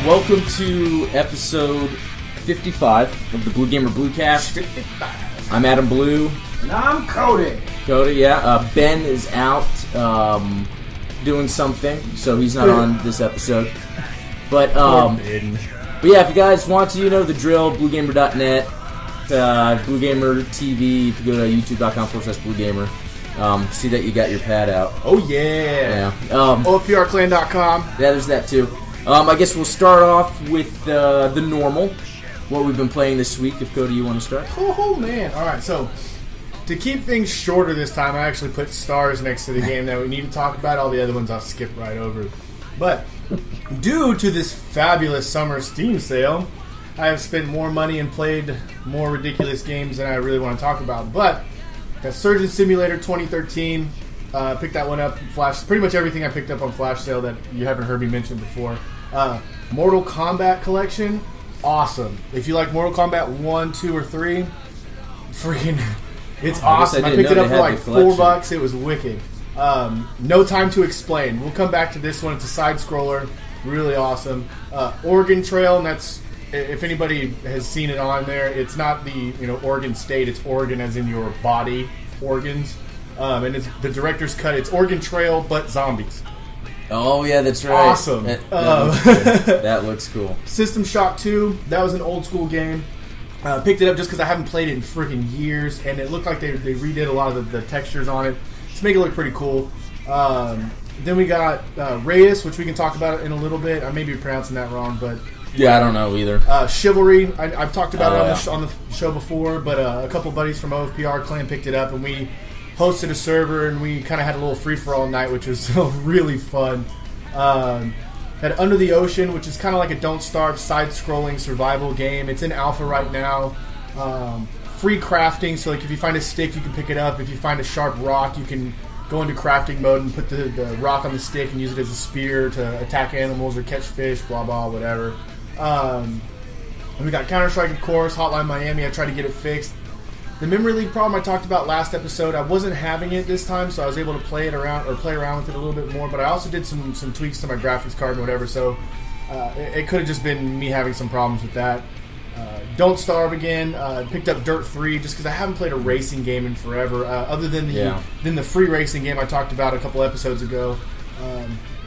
welcome to episode 55 of the BlueGamer Bluecast. 55. I'm Adam Blue. And I'm Cody. Cody, yeah. Ben is out doing something, so he's not on this episode. But yeah, if you guys want to, you know the drill, bluegamer.net, BlueGamer TV, if you go to youtube.com/BlueGamer, see that you got your pad out. Oh, yeah. OPRclan.com. Yeah, there's that too. I guess we'll start off with the normal, what we've been playing this week. If Cody, you want to start? Oh, man. All right, so to keep things shorter this time, I actually put stars next to the game that we need to talk about. All the other ones I'll skip right over. But due to this fabulous summer Steam sale, I have spent more money and played more ridiculous games than I really want to talk about. But got Surgeon Simulator 2013. Picked that one up. Flash. Pretty much everything I picked up on Flash sale that you haven't heard me mention before. Mortal Kombat collection. Awesome. If you like Mortal Kombat 1, 2, or 3, freaking, it's awesome. I picked it up for like $4. It was wicked. No Time to Explain. We'll come back to this one. It's a side scroller. Really awesome. Oregon Trail, and that's, if anybody has seen it on there, it's not the Oregon State. It's Oregon as in your body organs. And it's the director's cut. It's Oregon Trail, but zombies. Oh, yeah, that's right. Awesome. That looks cool. System Shock 2. That was an old school game. Picked it up just because I haven't played it in freaking years, and it looked like they redid a lot of the textures on it to make it look pretty cool. Then we got Reyes, which we can talk about in a little bit. I may be pronouncing that wrong, but... Yeah, I don't know either. Chivalry, I've talked about it on the show before, but a couple buddies from OFPR Clan picked it up, and we hosted a server, and we kind of had a little free-for-all night, which was really fun. Had Under the Ocean, which is kind of like a Don't Starve side-scrolling survival game. It's in alpha right now. Free crafting, so like if you find a stick, you can pick it up. If you find a sharp rock, you can go into crafting mode and put the rock on the stick and use it as a spear to attack animals or catch fish, blah, blah, whatever. And we got Counter-Strike, of course, Hotline Miami. I tried to get it fixed. The memory leak problem I talked about last episode, I wasn't having it this time, so I was able to play around with it a little bit more. But I also did some tweaks to my graphics card and whatever, so it could have just been me having some problems with that. Don't Starve again. Picked up Dirt 3 just because I haven't played a racing game in forever, other than the free racing game I talked about a couple episodes ago.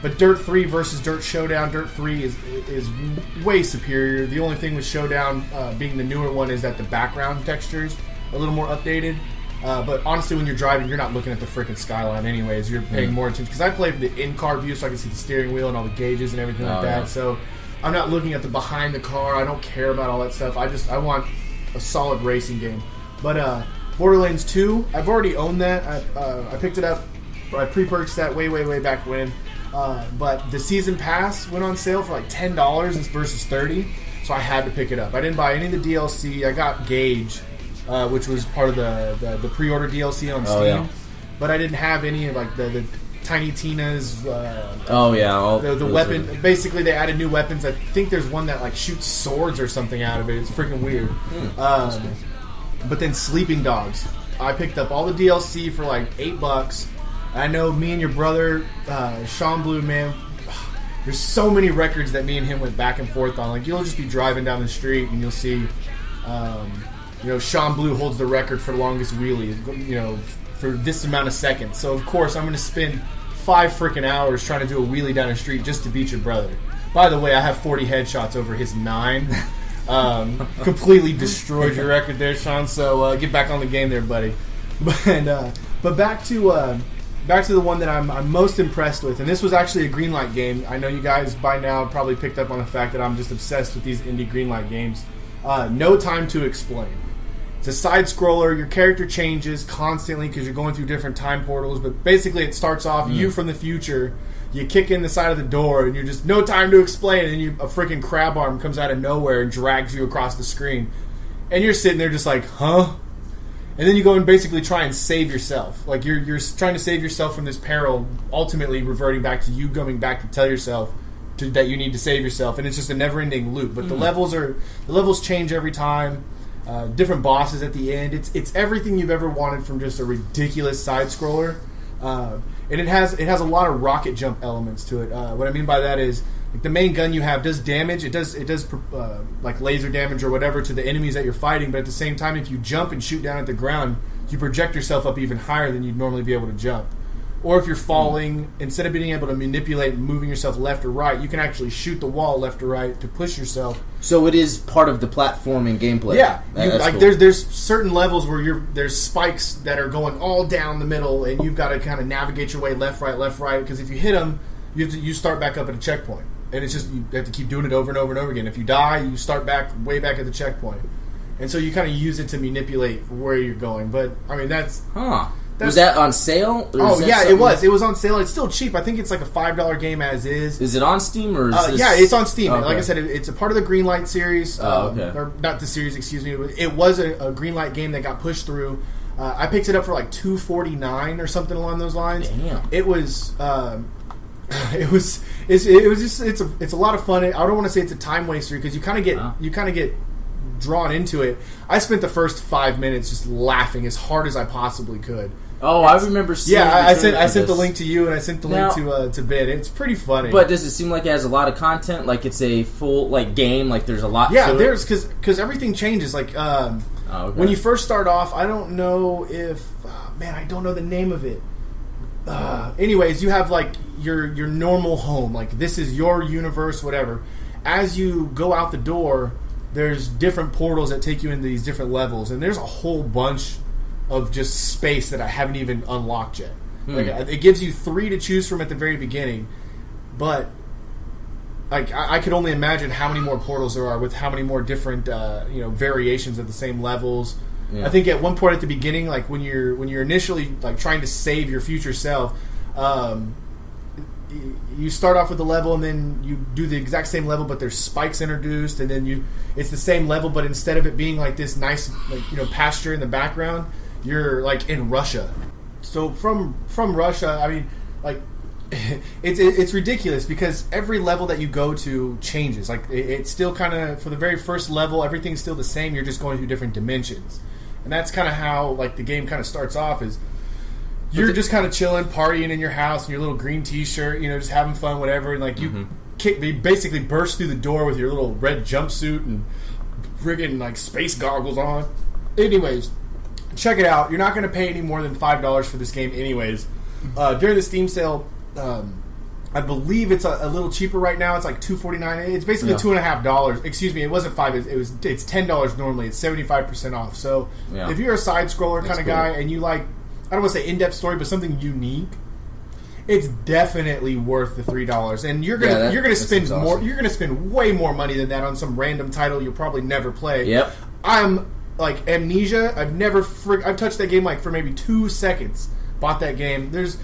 But Dirt 3 versus Dirt Showdown, Dirt 3 is way superior. The only thing with Showdown being the newer one is that the background textures a little more updated. But honestly, when you're driving, you're not looking at the freaking skyline anyways. You're paying more attention. Because I played the in-car view so I can see the steering wheel and all the gauges and everything like that. Yeah. So I'm not looking at the behind the car. I don't care about all that stuff. I want a solid racing game. But Borderlands 2, I've already owned that. I picked it up. I pre-purchased that way back when. But the season pass went on sale for like $10 versus $30. So I had to pick it up. I didn't buy any of the DLC. I got Gauge, which was part of the pre-order DLC on Steam. But I didn't have any of like the Tiny Tina's. The weapon. Basically, they added new weapons. I think there's one that like shoots swords or something out of it. It's freaking weird. But then Sleeping Dogs, I picked up all the DLC for like $8. I know me and your brother, Sean Blue, man. There's so many records that me and him went back and forth on. Like you'll just be driving down the street and you'll see, Sean Blue holds the record for the longest wheelie. For this amount of seconds. So, of course, I'm going to spend 5 freaking hours trying to do a wheelie down the street just to beat your brother. By the way, I have 40 headshots over his 9. Completely destroyed your record there, Sean. So, get back on the game there, buddy. But back to the one that I'm most impressed with. And this was actually a Greenlight game. I know you guys by now probably picked up on the fact that I'm just obsessed with these indie Greenlight games. No Time to Explain. It's a side-scroller. Your character changes constantly because you're going through different time portals. But basically, it starts off you from the future. You kick in the side of the door, and you're just, no time to explain. And a freaking crab arm comes out of nowhere and drags you across the screen. And you're sitting there just like, huh? And then you go and basically try and save yourself. Like, you're trying to save yourself from this peril, ultimately reverting back to you going back to tell yourself that you need to save yourself. And it's just a never-ending loop. But the levels change every time. Different bosses at the end. It's everything you've ever wanted from just a ridiculous side scroller, and it has a lot of rocket jump elements to it. What I mean by that is the main gun you have does damage. It does like laser damage or whatever to the enemies that you're fighting. But at the same time, if you jump and shoot down at the ground, you project yourself up even higher than you'd normally be able to jump. Or if you're falling, instead of being able to manipulate moving yourself left or right, you can actually shoot the wall left or right to push yourself. So it is part of the platforming gameplay. Yeah, Cool. there's certain levels where there's spikes that are going all down the middle, and you've got to kind of navigate your way left, right. Because if you hit them, you start back up at a checkpoint, and it's just you have to keep doing it over and over and over again. If you die, you start way back at the checkpoint, and so you kind of use it to manipulate where you're going. But I mean was that on sale? Oh yeah, it was. It was on sale. It's still cheap. I think it's like a $5 game as is. Is it on Steam or? Yeah, it's on Steam. Okay. Like I said, it's a part of the Greenlight series. Okay. Or not the series, excuse me. It was a Greenlight game that got pushed through. I picked it up for like $2.49 or something along those lines. Damn. It was. It's a lot of fun. I don't want to say it's a time waster because you kind of get drawn into it. I spent the first 5 minutes just laughing as hard as I possibly could. Oh, I remember seeing I sent the link to you, and I sent the link to Ben. It's pretty funny. But does it seem like it has a lot of content? Like it's a full game? Like there's a lot to it? There's because everything changes. Like when you first start off, I don't know if... I don't know the name of it. Anyways, you have like your normal home. Like this is your universe, whatever. As you go out the door, there's different portals that take you into these different levels, and there's a whole bunch of just space that I haven't even unlocked yet. Like it gives you 3 to choose from at the very beginning, but like I could only imagine how many more portals there are with how many more different variations of the same levels. Yeah. I think at one point at the beginning, like when you're initially like trying to save your future self, you start off with the level and then you do the exact same level, but there's spikes introduced, and then it's the same level, but instead of it being like this nice pasture in the background, you're like in Russia. So from Russia, I mean, like it's ridiculous because every level that you go to changes. Like it's still kind of, for the very first level, everything's still the same. You're just going through different dimensions, and that's kind of how like the game kind of starts off. Is you're just kind of chilling, partying in your house in your little green T-shirt, just having fun, whatever, and like you basically burst through the door with your little red jumpsuit and friggin' like space goggles on. Anyways, check it out. You're not going to pay any more than $5 for this game anyways. During the Steam sale, I believe it's a little cheaper right now. It's like $2.49. It's basically $2.50. Excuse me, it wasn't $5. It's $10 normally. It's 75% off. So if you're a side scroller kind of guy and you like, I don't want to say in-depth story, but something unique, it's definitely worth the $3. And you're gonna spend more. You're gonna spend way more money than that on some random title you'll probably never play. Yep. I'm like Amnesia. I've touched that game like for maybe 2 seconds. Bought that game. There's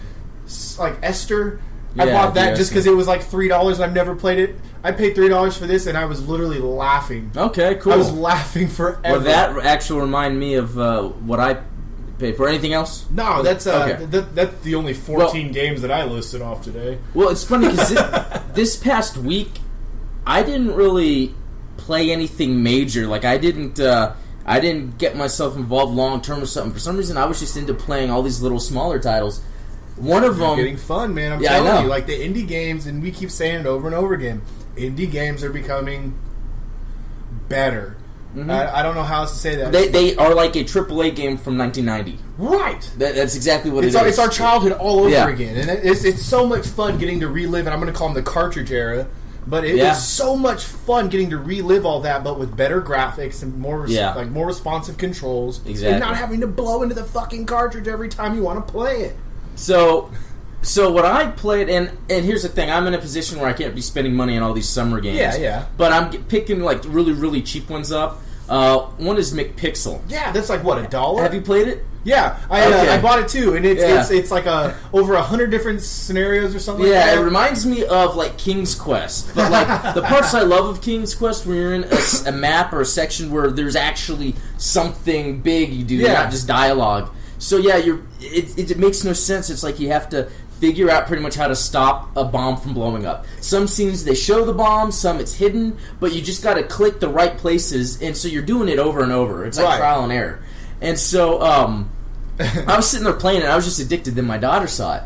like Esther. I bought that just because it was like $3 and I've never played it. I paid $3 for this and I was literally laughing. Okay, cool. I was laughing forever. Well, that actually reminded me of what I paid for. Anything else? No, that's that's the only 14 games that I listed off today. Well, it's funny because this past week I didn't really play anything major. Like I didn't get myself involved long term or something. For some reason, I was just into playing all these little smaller titles. One of them getting fun, man. I'm telling you, like the indie games, and we keep saying it over and over again. Indie games are becoming better. Mm-hmm. I don't know how else to say that. They are like a AAA game from 1990. Right. That's exactly what it is. It's our childhood all over again, and it's so much fun getting to relive. And I'm going to call them the cartridge era. But it's so much fun getting to relive all that, but with better graphics and more responsive controls, and not having to blow into the fucking cartridge every time you want to play it. So what I played, and here's the thing, I'm in a position where I can't be spending money on all these summer games. Yeah. But I'm picking like really, really cheap ones up. One is McPixel. Yeah, that's like what, $1? Have you played it? Yeah, I bought it too, and it's like over 100 different scenarios or something. Yeah, like that. It reminds me of like King's Quest, but like the parts I love of King's Quest, where you're in a map or a section where there's actually something big you do, not just dialogue. So it makes no sense. It's like you have to figure out pretty much how to stop a bomb from blowing up. Some scenes they show the bomb, some it's hidden, but you just got to click the right places, and so you're doing it over and over. It's like trial and error. And so I was sitting there playing it, and I was just addicted. Then my daughter saw it,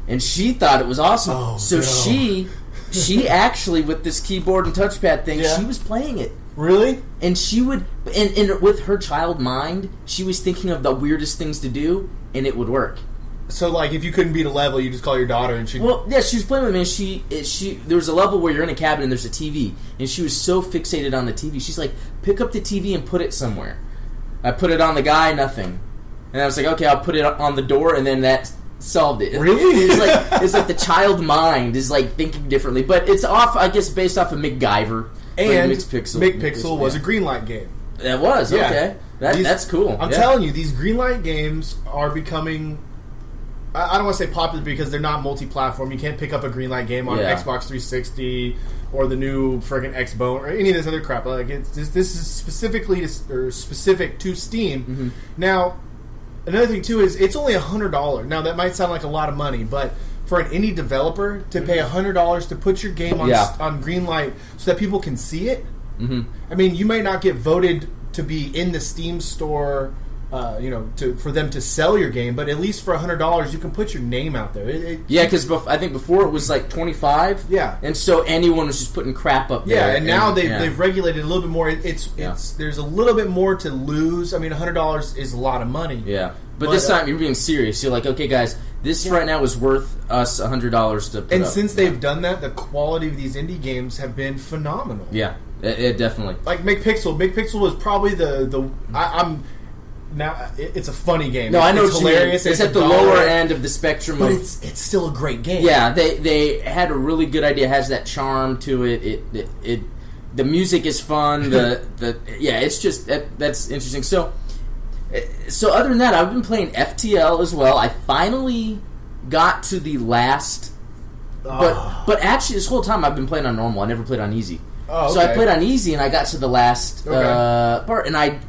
and she thought it was awesome. She she actually, with this keyboard and touchpad thing, she was playing it. Really? And she would, and with her child mind, she was thinking of the weirdest things to do, and it would work. So, like, if you couldn't beat a level, you just call your daughter and she... Well, yeah, she was playing with me, and she there was a level where you're in a cabin and there's a TV, and she was so fixated on the TV. She's like, pick up the TV and put it somewhere. I put it on the guy, nothing. And I was like, okay, I'll put it on the door, and then that solved it. Really? It's like the child mind is, like, thinking differently. But it's off, I guess, based off of MacGyver. And like McPixel was a Greenlight game. That was, okay. That's cool. I'm telling you, these Greenlight games are becoming... I don't want to say popular because they're not multi-platform. You can't pick up a Greenlight game on Xbox 360 or the new friggin' Xbone or any of this other crap. Like this is specific to Steam. Mm-hmm. Now, another thing too is it's only $100. Now that might sound like a lot of money, but for an indie developer to pay $100 to put your game on Greenlight so that people can see it, I mean, you may not get voted to be in the Steam store. For them to sell your game, but at least for $100, you can put your name out there. Because I think before it was like $25. Yeah, and so anyone was just putting crap up there. Yeah, and now they've regulated a little bit more. It's there's a little bit more to lose. I mean, $100 is a lot of money. Yeah, but this time you're being serious. You're like, okay, guys, this right now is worth us $100 to put and up. Since they've done that, the quality of these indie games have been phenomenal. Yeah, it definitely. Like McPixel was probably I'm. Now it's a funny game. No, I know it's hilarious. It's at the lower end of the spectrum, but it's still a great game. Yeah, they had a really good idea. It has that charm to it. The music is fun. It's just that's interesting. So other than that, I've been playing FTL as well. I finally got to the last, but actually this whole time I've been playing on normal. I never played on easy. Oh, okay. So I played on easy and I got to the last part, and I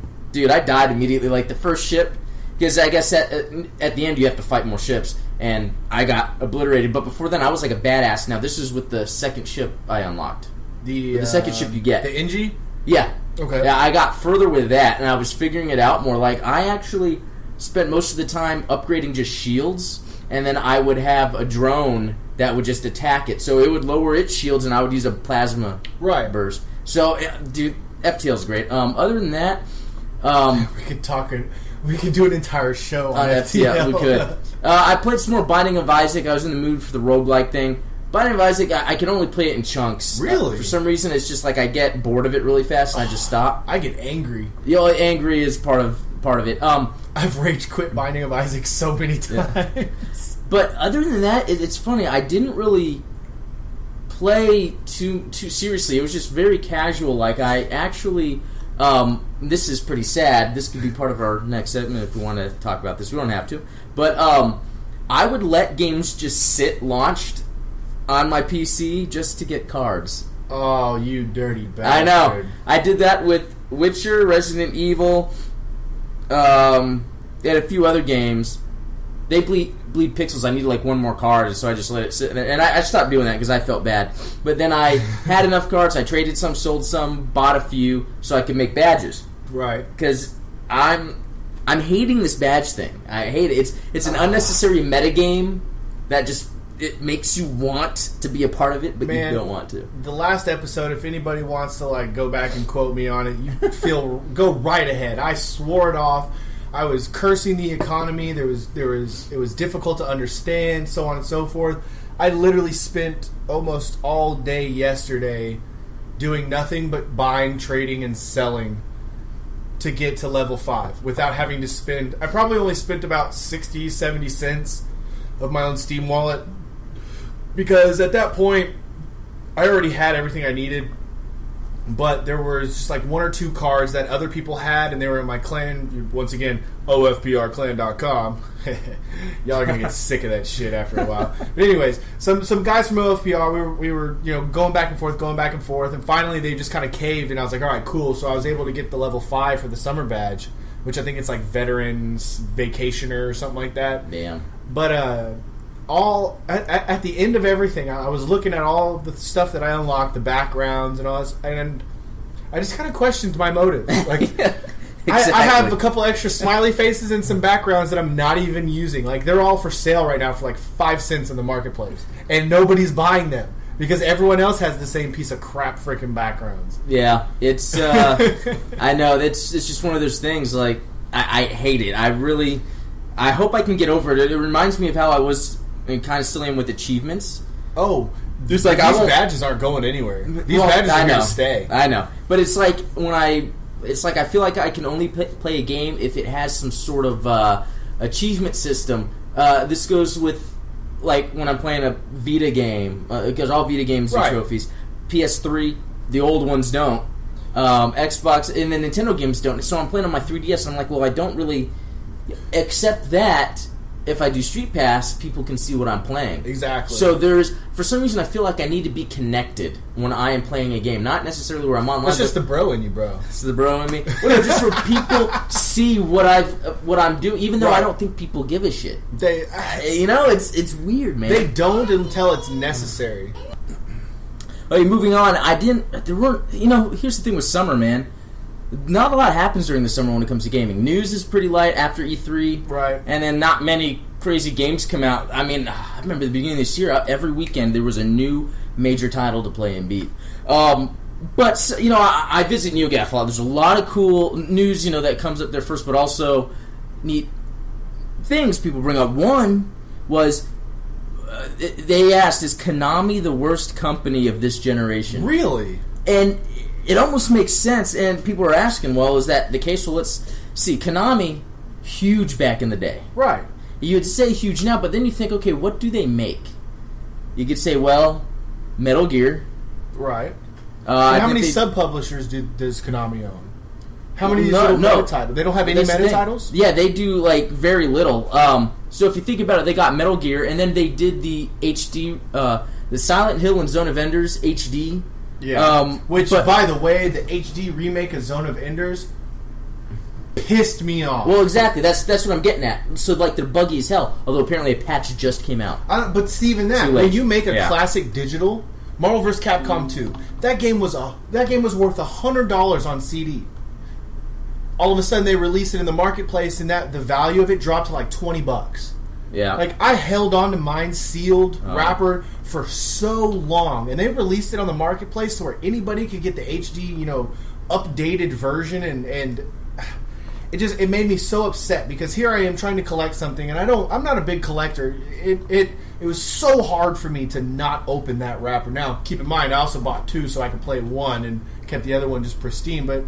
died immediately, like the first ship, because I guess at the end you have to fight more ships, and I got obliterated. But before then, I was like a badass. Now this is with the second ship I unlocked. The second ship you get. The NG? Yeah. Okay. Yeah, I got further with that, and I was figuring it out more. Like, I actually spent most of the time upgrading just shields, and then I would have a drone that would just attack it. So it would lower its shields, and I would use a plasma burst. So, dude, FTL's great. Other than that... we could do an entire show on FTL. Yeah, we could. I played some more Binding of Isaac. I was in the mood for the roguelike thing. Binding of Isaac, I can only play it in chunks. Really? For some reason, it's just like I get bored of it really fast and I just stop. I get angry. Angry is part of it. I've rage quit Binding of Isaac so many times. Yeah. But other than that, it's funny. I didn't really play too seriously. It was just very casual. Like, I actually... this is pretty sad. This could be part of our next segment if we want to talk about this. We don't have to. But I would let games just sit launched on my PC just to get cards. Oh, you dirty bastard. I know. I did that with Witcher, Resident Evil, and a few other games. They bleed pixels. I needed like one more card, so I just let it sit. And I stopped doing that because I felt bad. But then I had enough cards. I traded some, sold some, bought a few, so I could make badges. Right. Because I'm hating this badge thing. I hate it. It's an unnecessary metagame that just it makes you want to be a part of it, but you don't want to. The last episode, if anybody wants to like go back and quote me on it, you go right ahead. I swore it off. I was cursing the economy. It was difficult to understand, so on and so forth. I literally spent almost all day yesterday doing nothing but buying, trading, and selling to get to level 5 without having to spend... I probably only spent about 60, 70 cents of my own Steam wallet because at that point I already had everything I needed. But there was just like one or two cards that other people had, and they were in my clan. Once again, ofprclan.com. Y'all are gonna get sick of that shit after a while. But anyways, some guys from OFPR, we were going back and forth, and finally they just kind of caved, and I was like, all right, cool. So I was able to get the level 5 for the summer badge, which I think it's like Veterans Vacationer or something like that. Damn. But at the end of everything, I was looking at all the stuff that I unlocked, the backgrounds and all this, and I just kind of questioned my motive. Like, exactly. I have a couple extra smiley faces and some backgrounds that I'm not even using. Like, they're all for sale right now for like 5 cents in the marketplace, and nobody's buying them. Because everyone else has the same piece of crap freaking backgrounds. Yeah, it's I know it's just one of those things. Like I hate it. I hope I can get over it. It reminds me of how I was and kind of still am with achievements. Oh, these badges aren't going anywhere. These badges are here to stay. I know, but it's like I feel like I can only play a game if it has some sort of achievement system. This goes with like when I'm playing a Vita game, because all Vita games do trophies. PS3, the old ones don't. Xbox and the Nintendo games don't. So I'm playing on my 3DS. And I'm like, well, I don't really accept that. If I do Street Pass, people can see what I'm playing. Exactly. So for some reason, I feel like I need to be connected when I am playing a game. Not necessarily where I'm online. It's just the bro in you, bro. It's the bro in me. Well, just where people see what I'm doing, even though I don't think people give a shit. It's weird, man. They don't until it's necessary. Okay, moving on. Here's the thing with summer, man. Not a lot happens during the summer when it comes to gaming. News is pretty light after E3. Right. And then not many crazy games come out. I mean, I remember the beginning of this year, every weekend there was a new major title to play and beat. But, I visit NeoGAF a lot. There's a lot of cool news, that comes up there first, but also neat things people bring up. One was they asked, is Konami the worst company of this generation? Really? And it almost makes sense, and people are asking, well, is that the case? Well, let's see. Konami, huge back in the day. Right. You'd say huge now, but then you think, okay, what do they make? You could say, well, Metal Gear. Right. How many sub-publishers does Konami own? How many meta titles? They don't have any meta titles? Yeah, they do, very little. So if you think about it, they got Metal Gear, and then they did the HD, the Silent Hill and Zone of Enders HD. Yeah. By the way, the HD remake of Zone of Enders pissed me off. Well, exactly. That's what I'm getting at. So, they're buggy as hell. Although apparently a patch just came out. But even that, when you make a classic digital, Marvel vs. Capcom 2, that game was worth $100 on CD. All of a sudden, they released it in the marketplace, and the value of it dropped to $20. Yeah. I held on to mine sealed wrapper for so long, and they released it on the marketplace so where anybody could get the HD, updated version, and it made me so upset because here I am trying to collect something, and I'm not a big collector. It was so hard for me to not open that wrapper. Now, keep in mind, I also bought 2 so I could play 1 and kept the other one just pristine, but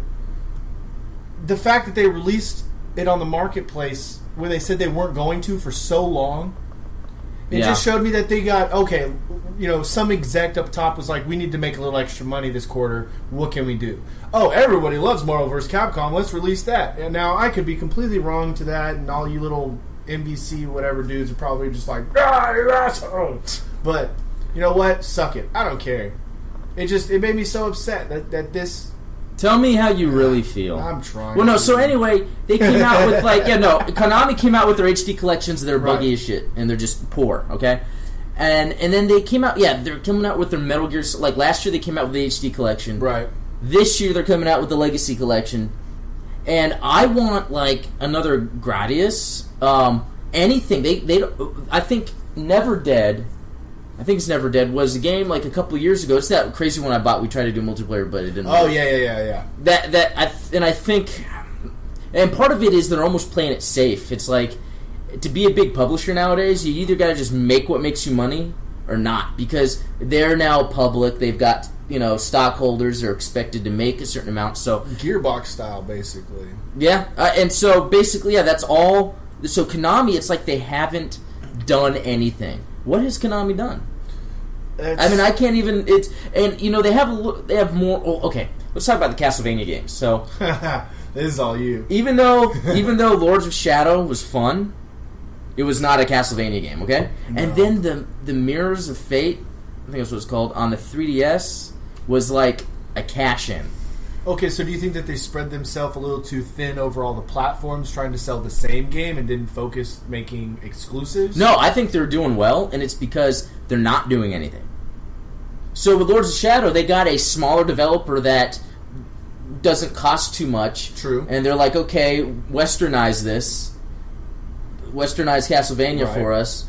the fact that they released it on the marketplace when they said they weren't going to for so long, it just showed me that they got, some exec up top was like, we need to make a little extra money this quarter. What can we do? Oh, everybody loves Marvel vs. Capcom. Let's release that. And now I could be completely wrong to that, and all you little MVC whatever dudes are probably just like, you asshole. But you know what? Suck it. I don't care. It made me so upset that this... Tell me how you really feel. I'm trying. Well, no, so anyway, they came out with, Konami came out with their HD collections, they're buggy as shit, and they're just poor, okay? And then they came out, they're coming out with their Metal Gear, last year they came out with the HD collection. Right. This year they're coming out with the Legacy collection. And I want, another Gradius, anything. I think Never Dead... I think it's Never Dead was a game a couple of years ago. It's that crazy one I bought. We tried to do multiplayer, but it didn't work. Oh, yeah. I think, and part of it is they're almost playing it safe. It's to be a big publisher nowadays, you either got to just make what makes you money or not, because they're now public. They've got, stockholders are expected to make a certain amount. So Gearbox style, basically. Yeah, and so basically, that's all. So Konami, it's like they haven't done anything. What has Konami done? I can't even. They have more. Oh, okay, let's talk about the Castlevania games. So this is all you. Even though Lords of Shadow was fun, it was not a Castlevania game. Okay, no. And then the Mirrors of Fate, I think that's what it's called, on the 3DS was like a cash in. Okay, so do you think that they spread themselves a little too thin over all the platforms trying to sell the same game and didn't focus making exclusives? No, I think they're doing well, and it's because they're not doing anything. So with Lords of Shadow, they got a smaller developer that doesn't cost too much. True. And they're like, okay, westernize this. Westernize Castlevania for us.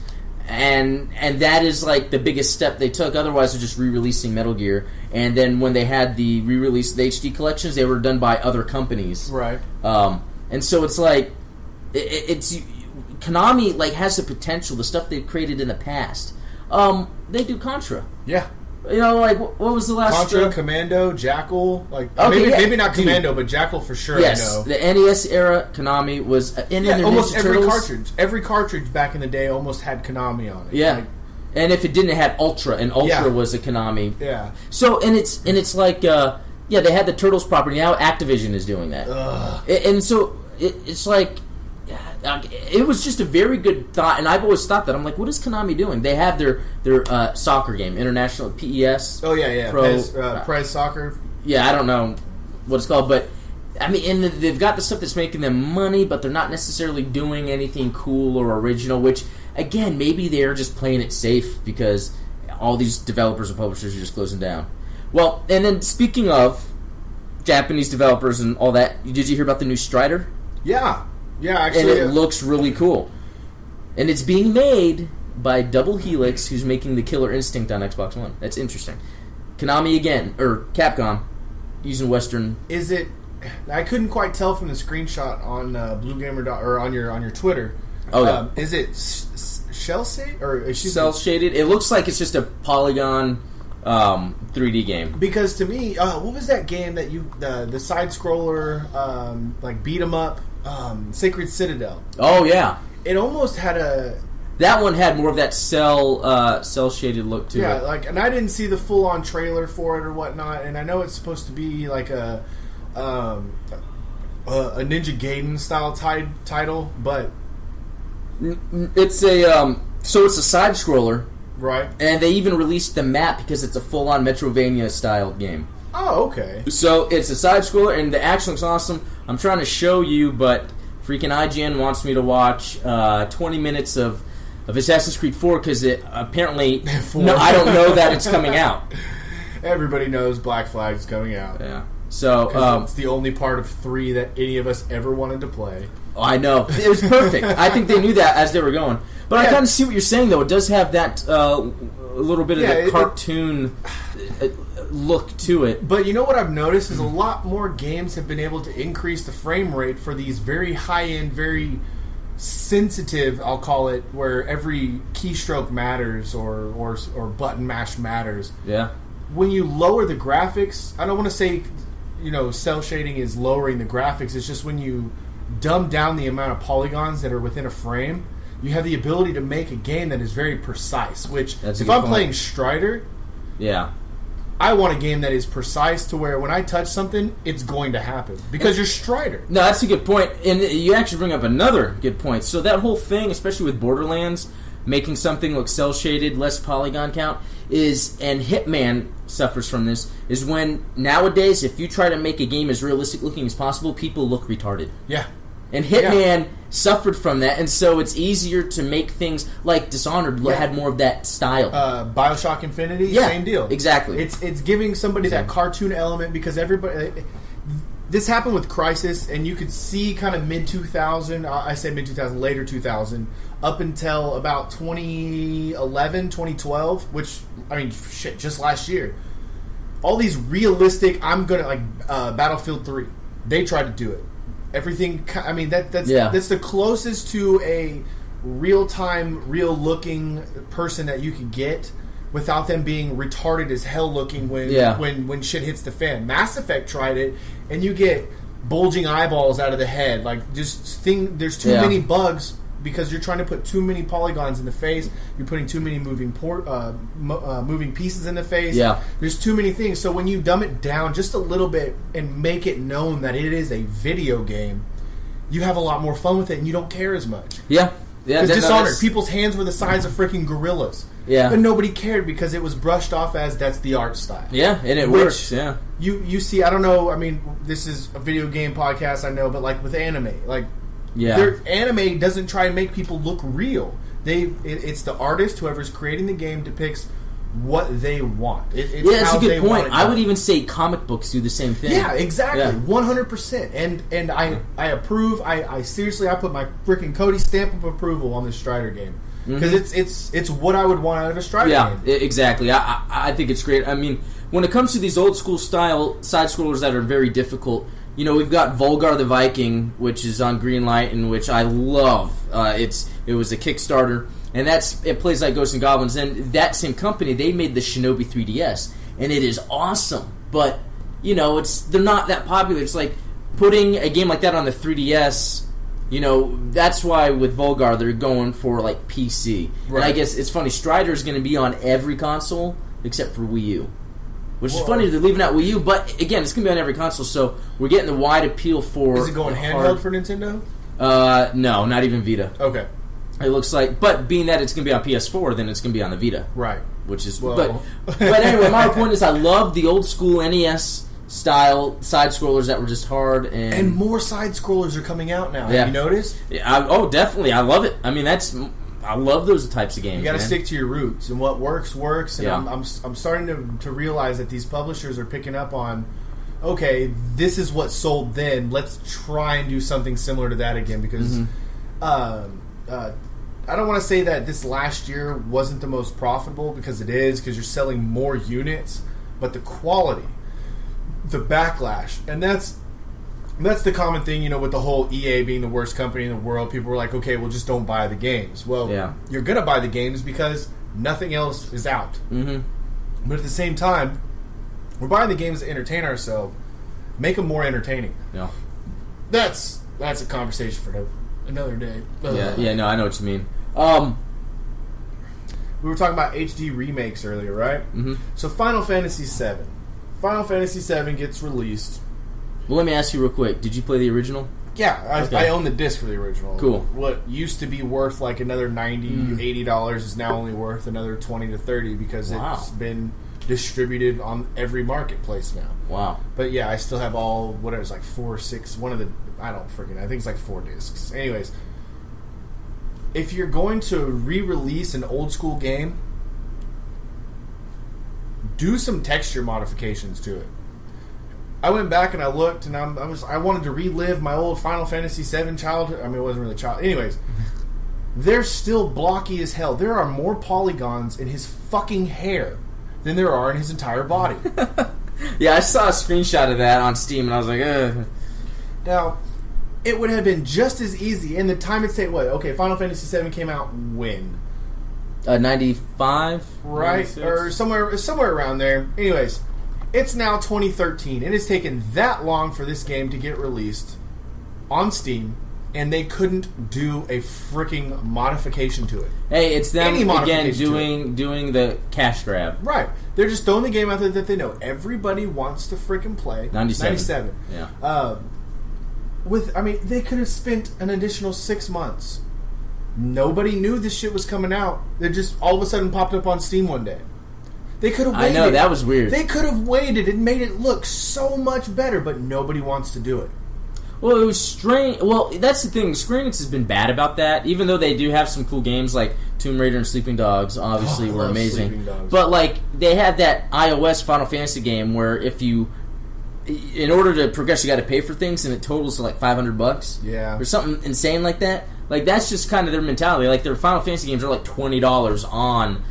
And that is like the biggest step they took. Otherwise, they're just re-releasing Metal Gear. And then when they had the re-release, the HD collections, they were done by other companies. Right. And so it's like it's Konami like has the potential. The stuff they've created in the past. They do Contra. Yeah. You know, like what was the last Contra, Commando, Jackal, like okay, maybe not Commando, but Jackal for sure. Yes, I know. The NES era Konami was in almost every Turtles. every cartridge back in the day almost had Konami on it. Yeah, like, and if it didn't, it had Ultra, and Ultra was a Konami. Yeah. So and it's like they had the Turtles property. Now Activision is doing that, and so it's like. It was just a very good thought, and I've always thought that. I'm like, what is Konami doing? They have their soccer game, International PES. Oh, yeah. Pro, Prez Soccer. Yeah, I don't know what it's called, but, I mean, and they've got the stuff that's making them money, but they're not necessarily doing anything cool or original, which, again, maybe they're just playing it safe because all these developers and publishers are just closing down. Well, and then speaking of Japanese developers and all that, did you hear about the new Strider? Yeah. Yeah, actually, and it looks really cool. And it's being made by Double Helix, who's making the Killer Instinct on Xbox One. That's interesting. Konami again, or Capcom, using Western. Is it? I couldn't quite tell from the screenshot on BlueGamer or on your Twitter. Oh yeah. Is it shell shaded or cell shaded? It looks like it's just a polygon 3D game. Because to me, what was that game that the side scroller like beat 'em up? Sacred Citadel. Oh yeah, it almost had a. That one had more of that cell shaded look to it. Yeah, like, and I didn't see the full on trailer for it or whatnot. And I know it's supposed to be like a Ninja Gaiden style title, but it's a so it's a side scroller, right? And they even released the map because it's a full on Metrovania style game. Oh, okay. So it's a side scroller, and the action looks awesome. I'm trying to show you, but freaking IGN wants me to watch 20 minutes of Assassin's Creed 4 because it apparently no, I don't know that it's coming out. Everybody knows Black Flag is coming out. Yeah. So it's the only part of 3 that any of us ever wanted to play. Oh, I know. It was perfect. I think they knew that as they were going. But I kind of see what you're saying, though. It does have that little bit of the cartoon look to it. But you know what I've noticed is a lot more games have been able to increase the frame rate for these very high-end, very sensitive, I'll call it, where every keystroke matters or button mash matters. Yeah. When you lower the graphics, I don't want to say, cell shading is lowering the graphics. It's just when you dumb down the amount of polygons that are within a frame, you have the ability to make a game that is very precise. Which, if I'm playing Strider, I want a game that is precise to where when I touch something, it's going to happen. Because you're Strider. No, that's a good point. And you actually bring up another good point. So that whole thing, especially with Borderlands, making something look cel-shaded, less polygon count, and Hitman suffers from this, is when nowadays, if you try to make a game as realistic looking as possible, people look retarded. Yeah. And Hitman suffered from that, and so it's easier to make things like Dishonored had more of that style. BioShock Infinity, same deal. Exactly. It's giving somebody that cartoon element because everybody. This happened with Crysis, and you could see kind of mid-2000, I say mid-2000, later 2000, up until about 2011, 2012, which, I mean, shit, just last year. All these realistic, Battlefield 3, they tried to do it. Everything, I mean, that's the closest to a real-time, real-looking person that you could get without them being retarded as hell looking when shit hits the fan. Mass Effect tried it, and you get bulging eyeballs out of the head. Like, there's too many bugs because you're trying to put too many polygons in the face. You're putting too many moving pieces in the face. Yeah. There's too many things. So when you dumb it down just a little bit and make it known that it is a video game, you have a lot more fun with it, and you don't care as much. Yeah. Because Dishonored, people's hands were the size of freaking gorillas. Yeah. But nobody cared because it was brushed off as that's the art style. Yeah, and it works, yeah. You see, I don't know, I mean, this is a video game podcast, I know, but like with anime, their anime doesn't try and make people look real. It's the artist, whoever's creating the game, depicts what they want. It's that's a good point. I would even say comic books do the same thing. Yeah, exactly. 100%. And I approve. I seriously, I put my freaking Cody stamp of approval on this Strider game. because it's what I would want out of a Strider game. Yeah, exactly. I think it's great. I mean, when it comes to these old school style side scrollers that are very difficult, we've got Volgar the Viking, which is on Greenlight, and which I love. It was a Kickstarter, and it plays like Ghosts and Goblins. And that same company, they made the Shinobi 3DS, and it is awesome. But they're not that popular. It's like putting a game like that on the 3DS. That's why with Volgar they're going for like PC. Right. And I guess it's funny. Strider is going to be on every console except for Wii U. Which is funny, they're leaving out Wii U, but again, it's going to be on every console, so we're getting the wide appeal for... Is it going handheld for Nintendo? No, not even Vita. Okay. It looks like... But being that it's going to be on PS4, then it's going to be on the Vita. Right. Which is... But anyway, my point is I love the old school NES-style side-scrollers that were just hard and... And more side-scrollers are coming out now. Yeah. Have you noticed? Yeah, definitely. I love it. I mean, I love those types of games. You got to stick to your roots, and what works. And yeah. I'm starting to realize that these publishers are picking up on, okay, this is what sold then. Let's try and do something similar to that again. Because I don't want to say that this last year wasn't the most profitable, because it is, because you're selling more units, but the quality, the backlash, and that's the common thing, with the whole EA being the worst company in the world. People were like, okay, well, just don't buy the games. Well, You're going to buy the games because nothing else is out. Mm-hmm. But at the same time, we're buying the games to entertain ourselves, make them more entertaining. Yeah. That's a conversation for another day. No, I know what you mean. We were talking about HD remakes earlier, right? Mm-hmm. So Final Fantasy VII. Final Fantasy VII gets released. Well, let me ask you real quick. Did you play the original? Yeah, I own the disc for the original. Cool. What used to be worth like another $90, $80 is now only worth another $20 to $30 because it's been distributed on every marketplace now. Wow. But yeah, I still have all, what it was, like 4 or 6, I think it's like 4 discs. Anyways, if you're going to re-release an old school game, do some texture modifications to it. I went back and I looked, and I wanted to relive my old Final Fantasy VII childhood. I mean, it wasn't really childhood. Anyways, they're still blocky as hell. There are more polygons in his fucking hair than there are in his entire body. Yeah, I saw a screenshot of that on Steam, and I was like, ugh. Now, it would have been just as easy, and the time it'd say, Final Fantasy VII came out when? 95? Right? 96? Or somewhere around there. Anyways, it's now 2013. It has taken that long for this game to get released on Steam, and they couldn't do a freaking modification to it. Hey, it's them again doing the cash grab. Right. They're just throwing the game out there that they know everybody wants to freaking play. 97. Yeah. They could have spent an additional 6 months. Nobody knew this shit was coming out. They just all of a sudden popped up on Steam one day. They could have waited. I know, that was weird. They could have waited and made it look so much better, but nobody wants to do it. Well, it was strange. Well, that's the thing. Square Enix has been bad about that, even though they do have some cool games like Tomb Raider and Sleeping Dogs, obviously, were amazing. But, they had that iOS Final Fantasy game where in order to progress, you got to pay for things, and it totals to $500. Yeah. Or something insane like that. That's just kind of their mentality. Their Final Fantasy games are $20 on...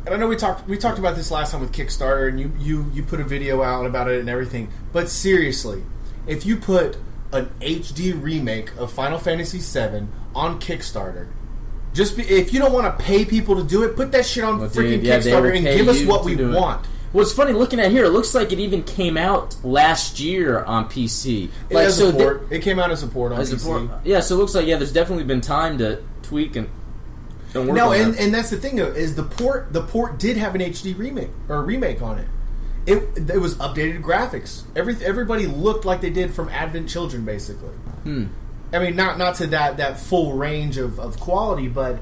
And I know we talked about this last time with Kickstarter, and you put a video out about it and everything. But seriously, if you put an HD remake of Final Fantasy VII on Kickstarter, if you don't want to pay people to do it, put that shit on freaking Kickstarter and give us what we want. Well, it's funny looking at here. It looks like it even came out last year on PC. It came out as a port on PC. Yeah, so it looks like there's definitely been time to tweak and. And that's the thing, though, is the port did have an HD remake on it. It was updated graphics. Everybody looked like they did from Advent Children, basically. I mean, not to that full range of quality, but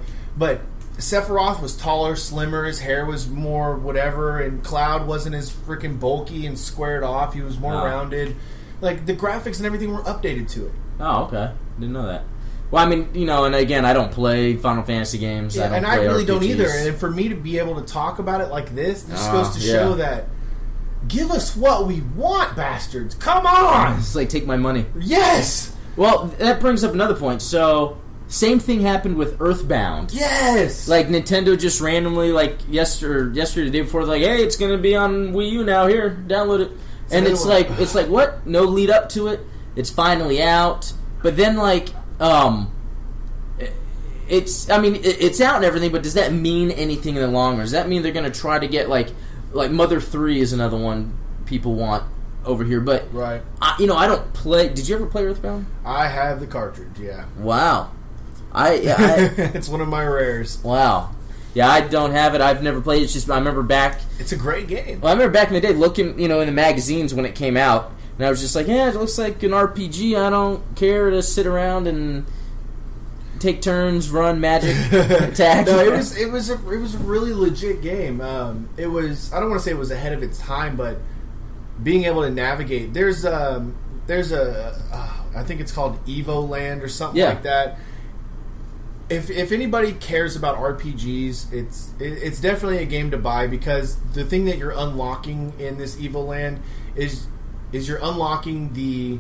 Sephiroth was taller, slimmer, his hair was more whatever, and Cloud wasn't as freaking bulky and squared off. He was more rounded. The graphics and everything were updated to it. Oh, okay. Didn't know that. Well, I mean, and again, I don't play Final Fantasy games. Yeah, I really don't either. And for me to be able to talk about it like this just goes to show that give us what we want, bastards. Come on! It's take my money. Yes! Well, that brings up another point. So, Same thing happened with Earthbound. Yes! Like, Nintendo just randomly, like, yesterday, the day before, like, hey, it's going to be on Wii U now. Here, download it. And it's like, what? No lead up to it. It's finally out. But then, like, it's out and everything, but does that mean anything in the long run? Does that mean they're going to try to get, like Mother 3 is another one people want over here, but right. I don't play. Did you ever play Earthbound? I have the cartridge. Yeah. Wow. It's one of my rares. Wow. Yeah, I don't have it. I've never played it. It's just I remember back. It's a great game. Well, I remember back in the day looking, in the magazines when it came out, and I was just like, yeah, it looks like an RPG. I don't care to sit around and take turns, run, magic, attack. No, it was a really legit game. It was, I don't want to say it was ahead of its time, but being able to navigate. There's a I think it's called Evoland or something like that. If anybody cares about RPGs, it's definitely a game to buy, because the thing that you're unlocking in this Evoland is you're unlocking the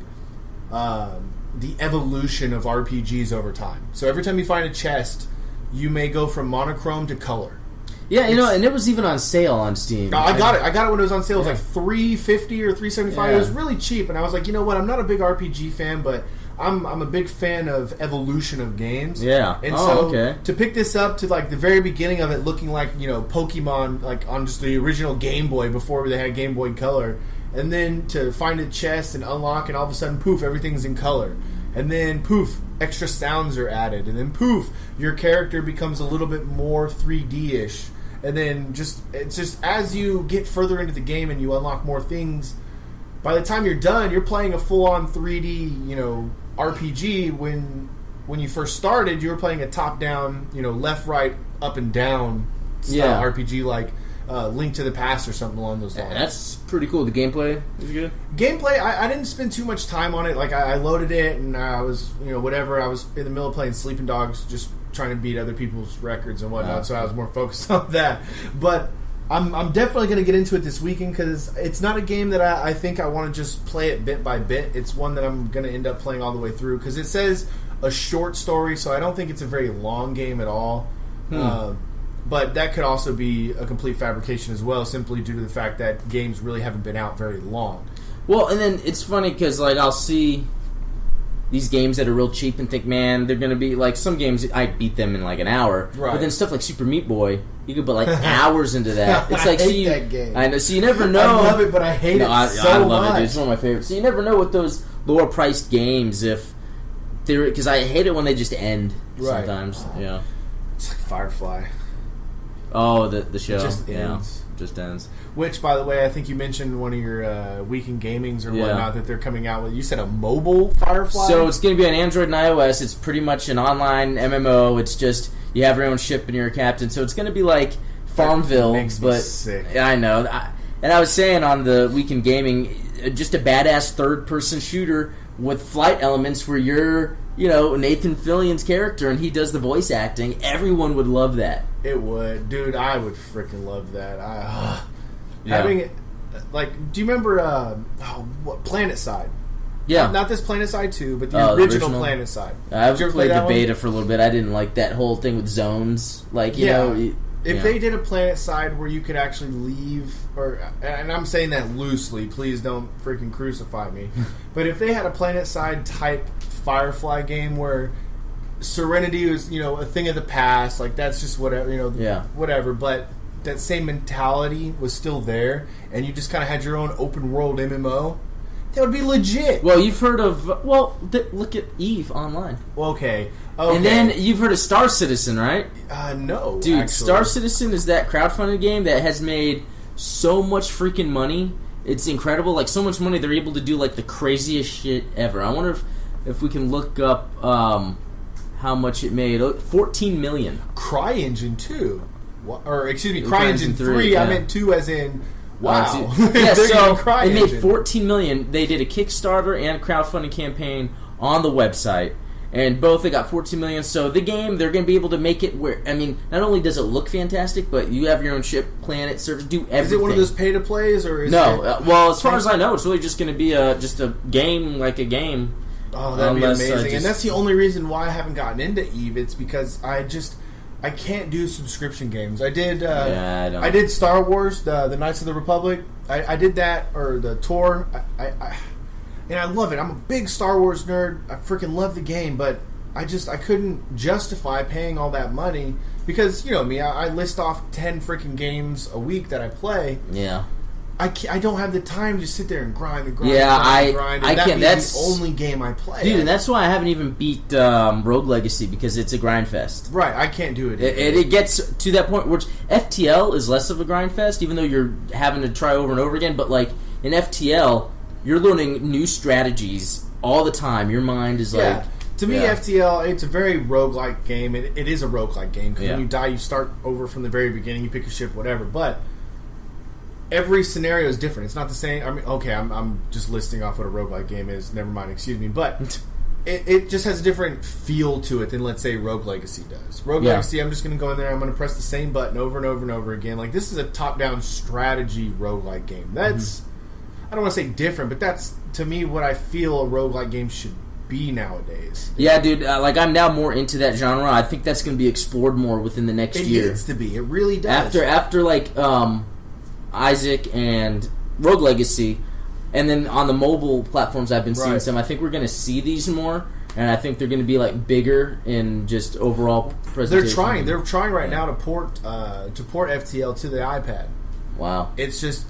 evolution of RPGs over time. So every time you find a chest, you may go from monochrome to color. Yeah, and it was even on sale on Steam. I got it when it was on sale. It was like $3.50 or $3.75. Yeah. It was really cheap, and I was like, you know what? I'm not a big RPG fan, but I'm a big fan of evolution of games. Yeah. And to pick this up to like the very beginning of it looking like, Pokemon, like on just the original Game Boy before they had Game Boy Color, and then to find a chest and unlock, and all of a sudden, poof, everything's in color. And then, poof, extra sounds are added. And then, poof, your character becomes a little bit more 3D-ish. And then it's just as you get further into the game and you unlock more things, by the time you're done, you're playing a full-on 3D, RPG. When you first started, you were playing a top-down, left, right, up and down style RPG, like Link to the Past or something along those lines. That's pretty cool. The gameplay is good? Gameplay, I didn't spend too much time on it. Like, I loaded it, and I was, whatever. I was in the middle of playing Sleeping Dogs, just trying to beat other people's records and whatnot, so I was more focused on that. But I'm definitely going to get into it this weekend, because it's not a game that I think I want to just play it bit by bit. It's one that I'm going to end up playing all the way through, because it says a short story, so I don't think it's a very long game at all. But that could also be a complete fabrication as well, simply due to the fact that games really haven't been out very long. Well, and then it's funny because, like, I'll see these games that are real cheap and think, man, they're going to be, like, some games, I beat them in, like, an hour. Right. But then stuff like Super Meat Boy, you could put, like, hours into that. It's like, I hate that game. I know, so you never know. I love it, but I hate it so much. I love it, It's one of my favorites. So you never know with those lower-priced games if they're, because I hate it when they just end sometimes. Yeah. It's like Firefly. Oh, the show. It just ends. Just ends. Which, by the way, I think you mentioned one of your Weekend Gamings or whatnot that they're coming out with. You said a mobile Firefly? So it's going to be on Android and iOS. It's pretty much an online MMO. It's just you have your own ship and you're a captain. So it's going to be like Farmville. Makes me sick. Yeah, I know. And I was saying on the Weekend Gaming, just a badass third-person shooter with flight elements where you're, Nathan Fillion's character and he does the voice acting. Everyone would love that. It would. Dude, I would freaking love that. Having it, like, do you remember, Planet Side? Yeah. Not this Planet Side 2, but the original Planet Side. I've played the beta for a little bit. I didn't like that whole thing with zones. Like, you know... If they did a Planet Side where you could actually leave, and I'm saying that loosely, please don't freaking crucify me, but if they had a Planet Side type Firefly game where Serenity was, a thing of the past, like that's just whatever, whatever, but that same mentality was still there, and you just kind of had your own open world MMO, that would be legit. Well, you've heard of, look at EVE Online. Okay. And then you've heard of Star Citizen, right? No. Dude, actually. Star Citizen is that crowdfunded game that has made so much freaking money. It's incredible. Like, so much money, they're able to do, like, the craziest shit ever. I wonder if we can look up how much it made. $14 million. CryEngine 2. CryEngine 3. I meant 2 as in... Wow. So it made $14 million. They did a Kickstarter and a crowdfunding campaign on the website. And both, they got $14 million. So the game, they're going to be able to make it where, not only does it look fantastic, but you have your own ship, planet, service, do everything. Is it one of those pay-to-plays? Or is no. Well, as far as I know, it's really just going to be just a game like a game. Oh, that'd be amazing. And that's the only reason why I haven't gotten into EVE. It's because I can't do subscription games. I did I did Star Wars, the Knights of the Republic. I did that, or the tour. And I love it. I'm a big Star Wars nerd. I freaking love the game, but I couldn't justify paying all that money because, you know me, I list off 10 freaking games a week that I play. Yeah. I don't have the time to sit there and grind. And I can't. That's the only game I play. Dude, and that's why I haven't even beat Rogue Legacy, because it's a grind fest. Right, I can't do it. It gets to that point where FTL is less of a grind fest, even though you're having to try over and over again. But like in FTL, you're learning new strategies all the time. Your mind is like... To me, FTL, it's a very roguelike game. It is a roguelike game, because when you die, you start over from the very beginning, you pick your ship, whatever. But every scenario is different. It's not the same. I mean, okay, I'm just listing off what a roguelike game is. Never mind, excuse me. But it just has a different feel to it than, let's say, Rogue Legacy does. Rogue Legacy, I'm just going to go in there, I'm going to press the same button over and over and over again. Like, this is a top-down strategy roguelike game. That's... I don't want to say different, but that's, to me, what I feel a roguelike game should be nowadays. Yeah, dude, like, I'm now more into that genre. I think that's going to be explored more within the next year. It needs to be. It really does. After like, Isaac and Rogue Legacy, and then on the mobile platforms I've been seeing some, I think we're going to see these more, and I think they're going to be, like, bigger in just overall presentation. They're trying right now to port FTL to the iPad. Wow. It's just...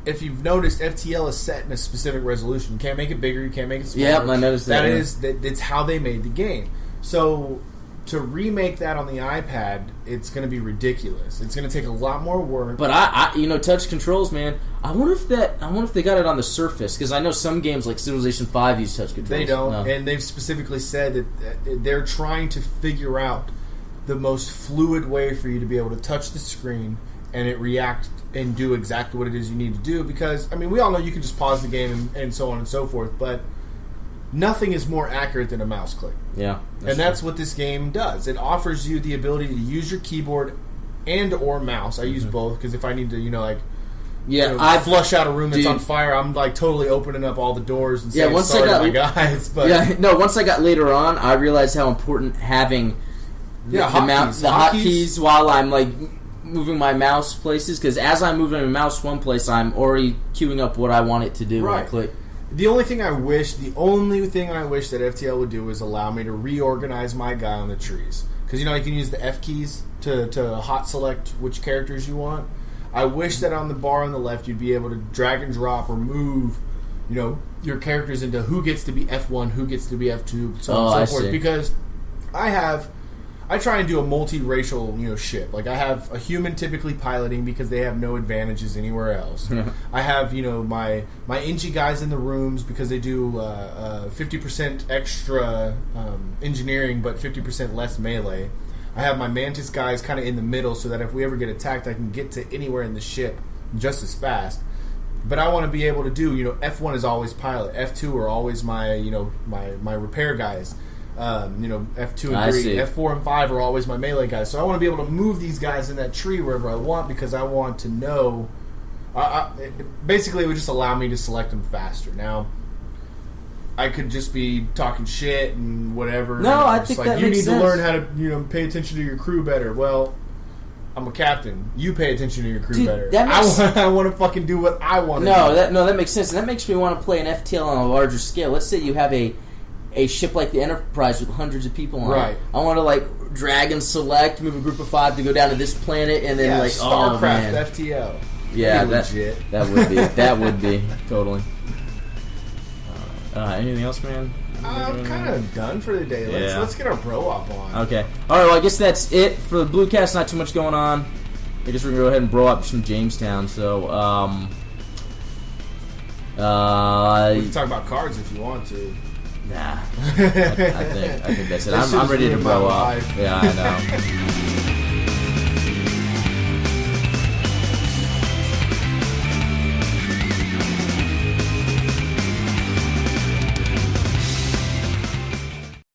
If you've noticed, FTL is set in a specific resolution. You can't make it bigger. You can't make it smaller. Yeah, I noticed that. It's how they made the game. So to remake that on the iPad, it's going to be ridiculous. It's going to take a lot more work. But touch controls, man. I wonder if they got it on the Surface, because I know some games like Civilization 5 use touch controls. They don't, and they've specifically said that they're trying to figure out the most fluid way for you to be able to touch the screen and it react and do exactly what it is you need to do. Because, I mean, we all know you can just pause the game and so on and so forth, but nothing is more accurate than a mouse click. Yeah. That's what this game does. It offers you the ability to use your keyboard and or mouse. I use both, because if I need to, I flush out a room that's on fire, I'm like totally opening up all the doors and saying sorry to my guys. But once I got later on, I realized how important having the hotkeys while I'm like moving my mouse places, because as I'm moving my mouse one place, I'm already queuing up what I want it to do when I click. The only thing I wish that FTL would do is allow me to reorganize my guy on the trees. Because, you can use the F keys to hot select which characters you want. I wish that on the bar on the left you'd be able to drag and drop or move, your characters into who gets to be F1, who gets to be F2, so on and so forth. See. Because I try and do a multiracial, ship. Like, I have a human typically piloting because they have no advantages anywhere else. I have, my Engie guys in the rooms because they do 50% extra engineering but 50% less melee. I have my Mantis guys kind of in the middle so that if we ever get attacked, I can get to anywhere in the ship just as fast. But I want to be able to do, F1 is always pilot. F2 are always my, my repair guys. F2 and 3, F4 and 5 are always my melee guys. So I want to be able to move these guys in that tree wherever I want, because I want to know. Basically, it would just allow me to select them faster. Now, I could just be talking shit and whatever. No, I think that makes sense. You need to learn how to, pay attention to your crew better. Well, I'm a captain. You pay attention to your crew better. I want to fucking do what I want to do. That makes sense. And that makes me want to play an FTL on a larger scale. Let's say you have a ship like the Enterprise with hundreds of people on it. I want to drag and select, move a group of 5 to go down to this planet, and then StarCraft FTL. Yeah, that would be totally. Anything else, man? I'm kind of done for the day. Let's get our bro up on. Okay. All right. Well, I guess that's it for the Bluecast. Not too much going on. I guess we're gonna go ahead and bro up from Jamestown. So, we can talk about cards if you want to. Nah, I think that's it. I'm ready to blow up. Yeah, I know.